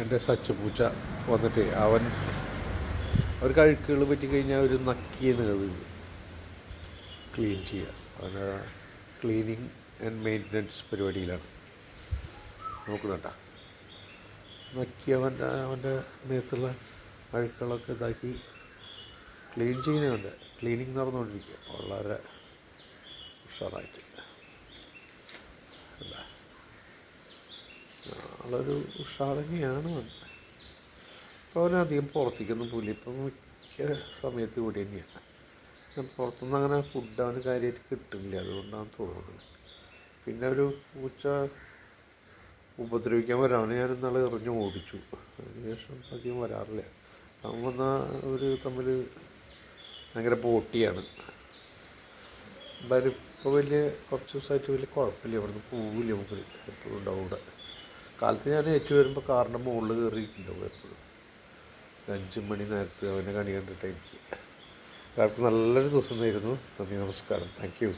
എൻ്റെ സച്ചുപൂച്ച വന്നിട്ട് അവൻ ഒരു കഴുക്കുകൾ പറ്റിക്കഴിഞ്ഞാൽ ഒരു നക്കിയെന്ന് അത് ക്ലീൻ ചെയ്യുക. അവന് ക്ലീനിങ് ആൻഡ് മെയിൻ്റനൻസ് പരിപാടിയിലാണ്. നോക്കുന്നുണ്ട നക്കി അവൻ്റെ മേത്തുള്ള അഴുക്കുകളൊക്കെ ഇതാക്കി ക്ലീൻ ചെയ്യുന്നുണ്ട്. ക്ലീനിങ് നടന്നുകൊണ്ടിരിക്കുക വളരെ ഉഷാറായിട്ട്. അല്ല ആളൊരു ഉഷാർ തന്നെയാണ് അവൻ. ഇപ്പോൾ അവനധികം പുറത്തേക്കൊന്നും പോയില്ല. ഇപ്പം മിക്ക സമയത്ത് കൂടി തന്നെയാണ്. പുറത്തുനിന്ന് അങ്ങനെ ഫുഡ് അവന് കാര്യമായിട്ട് കിട്ടുന്നില്ല, അതുകൊണ്ടാണ് തോന്നുന്നത്. പിന്നെ ഒരു പൂച്ച ഉപദ്രവിക്കാൻ വരാണ്. ഞാൻ ഇന്നാളെ എറിഞ്ഞ് ഓടിച്ചു. അതിനുശേഷം അധികം വരാറില്ല. അവൻ വന്നാൽ അവർ തമ്മിൽ ഭയങ്കര പോട്ടിയാണ്. എന്തായാലും ഇപ്പോൾ കുറച്ച് ദിവസമായിട്ട് വലിയ കുഴപ്പമില്ല. ഇവിടുന്ന് പോവില്ല. നമുക്ക് എപ്പോഴും ഉണ്ടാവും ഇവിടെ. കാലത്ത് ഞാൻ ഏറ്റു വരുമ്പോൾ കാറിൻ്റെ മുകളിൽ കയറിയിട്ടുണ്ടാവും എപ്പോഴും. 5 മണി നേരത്ത് അവനെ കണി കണ്ടിട്ടായിരിക്കും. എല്ലാവർക്കും നല്ലൊരു ദിവസം നേരുന്നു. നന്ദി, നമസ്കാരം. Thank you.